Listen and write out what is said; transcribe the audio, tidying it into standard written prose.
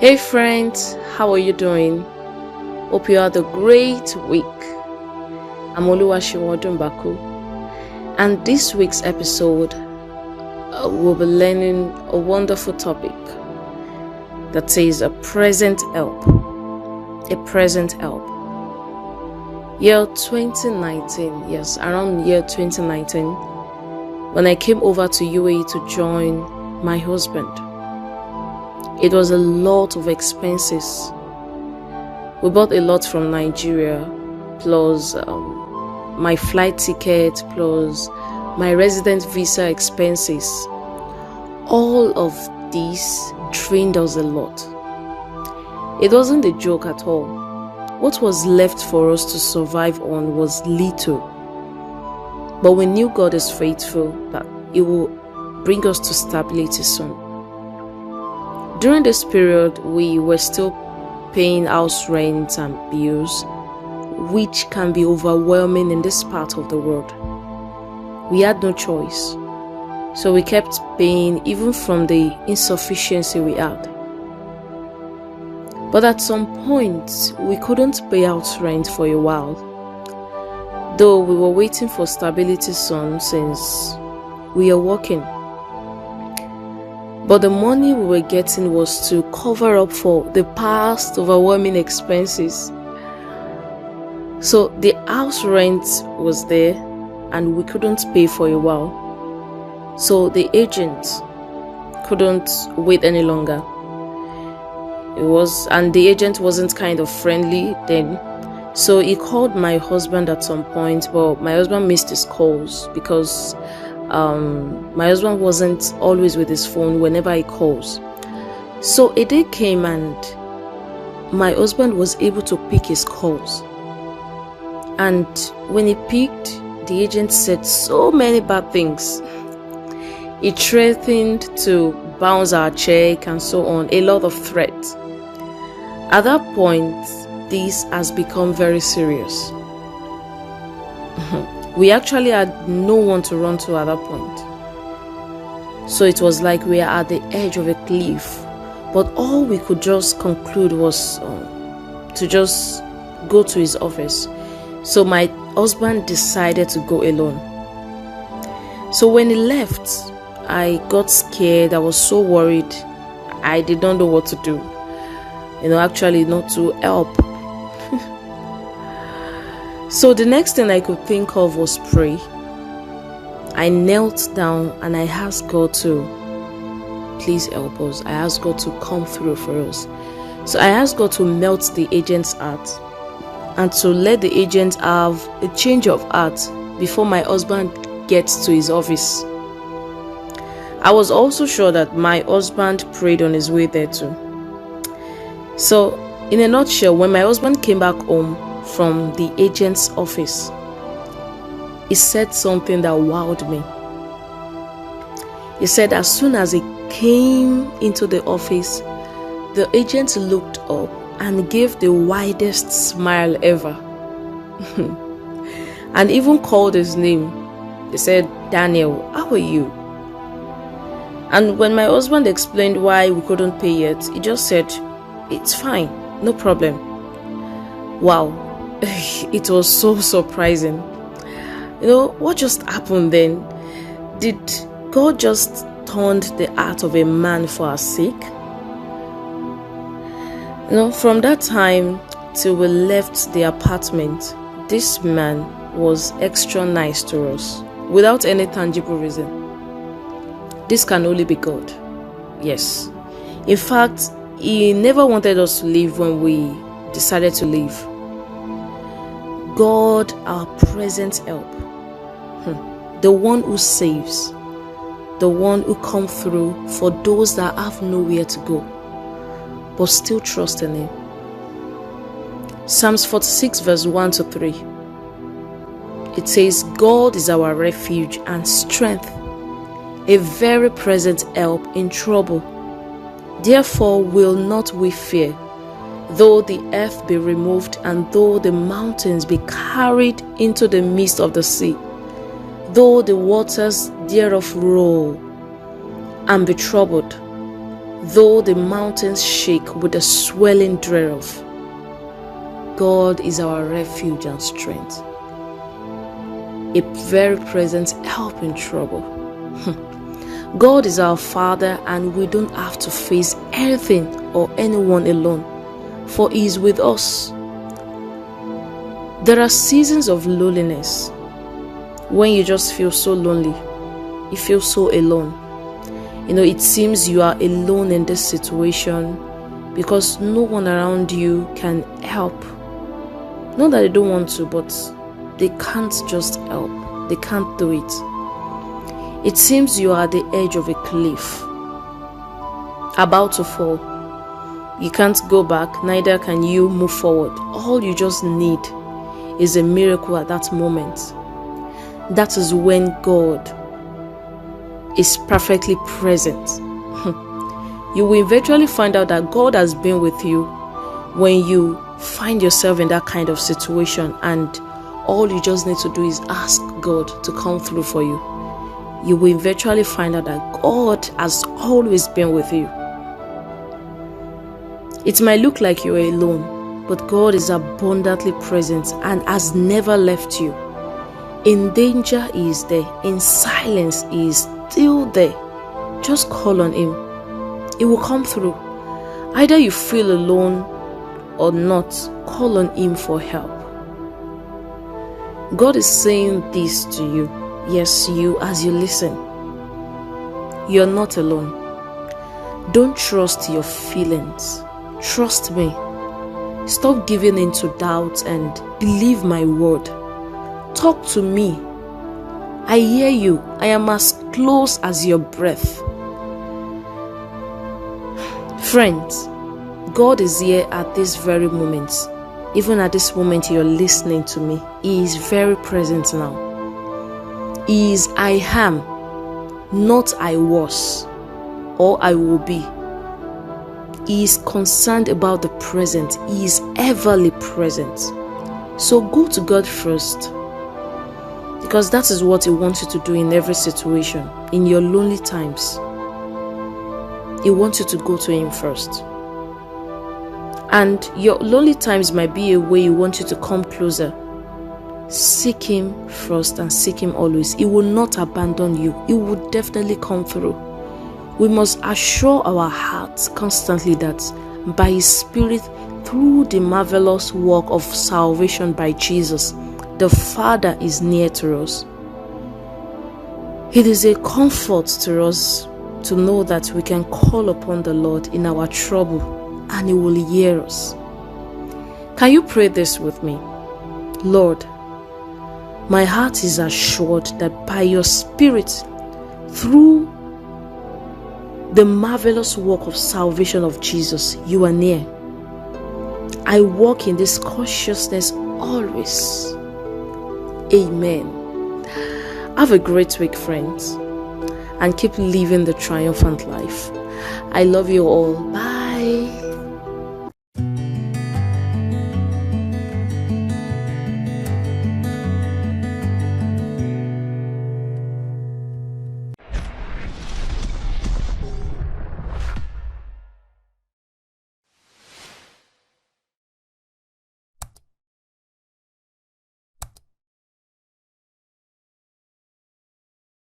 Hey friends, how are you doing? Hope you had a great week. I'm Oluwashiwodun Baku, and this week's episode we'll be learning a wonderful topic that says a present help. A present help. Year 2019, yes, around year 2019, when I came over to UAE to join my husband. It was a lot of expenses. We bought a lot from Nigeria, plus my flight ticket, plus my resident visa expenses. All of these drained us a lot. It wasn't a joke at all. What was left for us to survive on was little. But we knew God is faithful, that He will bring us to stability soon. During this period, we were still paying house rent and bills, which can be overwhelming in this part of the world. We had no choice, so we kept paying even from the insufficiency we had. But at some point, we couldn't pay house rent for a while, though we were waiting for stability soon since we are working. But the money we were getting was to cover up for the past overwhelming expenses. So the house rent was there and we couldn't pay for a while. So the agent couldn't wait any longer. And the agent wasn't kind of friendly then. So he called my husband at some point, but my husband missed his calls because my husband wasn't always with his phone whenever he calls. So a day came and my husband was able to pick his calls. And when he picked, the agent said so many bad things. He threatened to bounce our check and so on, a lot of threats. At that point, this has become very serious. We actually had no one to run to at that point. So it was like we are at the edge of a cliff. But all we could just conclude was to just go to his office. So my husband decided to go alone. So when he left, I got scared. I was so worried. I did not know what to do. Actually not to help. So the next thing I could think of was pray. I knelt down and I asked God to please help us. I asked God to come through for us. So I asked God to melt the agent's heart and to let the agent have a change of heart before my husband gets to his office. I was also sure that my husband prayed on his way there too. So in a nutshell, when my husband came back home from the agent's office, he said something that wowed me. He said as soon as he came into the office, the agent looked up and gave the widest smile ever. And even called his name. He said, "Daniel, how are you?" And when my husband explained why we couldn't pay yet, he just said, "It's fine, no problem." Wow. It was so surprising. What just happened then? Did God just turn the heart of a man for our sake? From that time till we left the apartment, this man was extra nice to us without any tangible reason. This can only be God. Yes. In fact, He never wanted us to leave when we decided to leave. God, our present help, the one who saves, the one who comes through for those that have nowhere to go, but still trust in Him. Psalms 46 verse 1 to 3. It says, "God is our refuge and strength, a very present help in trouble. Therefore will not we fear, though the earth be removed, and though the mountains be carried into the midst of the sea, though the waters thereof roll and be troubled, though the mountains shake with the swelling thereof. God is our refuge and strength, a very present help in trouble. God is our Father, and we don't have to face anything or anyone alone, for He is with us. There are seasons of loneliness when you just feel so lonely, you feel so alone. It seems you are alone in this situation because no one around you can help. Not that they don't want to, but they can't just help. They can't do it. It seems you are at the edge of a cliff, about to fall. You can't go back, neither can you move forward. All you just need is a miracle at that moment. That is when God is perfectly present. You will eventually find out that God has been with you when you find yourself in that kind of situation, and all you just need to do is ask God to come through for you. You will eventually find out that God has always been with you. It might look like you're alone, but God is abundantly present and has never left you. In danger, He is there. In silence, He is still there. Just call on Him. He will come through. Either you feel alone or not, call on Him for help. God is saying this to you. Yes, you, as you listen. You're not alone. Don't trust your feelings. Trust me. Stop giving in to doubt and believe my word. Talk to me. I hear you. I am as close as your breath. Friends, God is here at this very moment. Even at this moment you're listening to me, He is very present now. He is I am, not I was or I will be. He is concerned about the present. He is everly present. So go to God first, because that is what He wants you to do in every situation. In your lonely times, He wants you to go to Him first. And your lonely times might be a way He wants you to come closer. Seek Him first and seek Him always. He will not abandon you. He will definitely come through. We must assure our hearts constantly that by His Spirit, through the marvelous work of salvation by Jesus, the Father is near to us. It is a comfort to us to know that we can call upon the Lord in our trouble and He will hear us. Can you pray this with me? Lord, my heart is assured that by your Spirit, through the marvelous work of salvation of Jesus, you are near. I walk in this consciousness always. Amen. Have a great week, friends, and keep living the triumphant life. I love you all. Bye.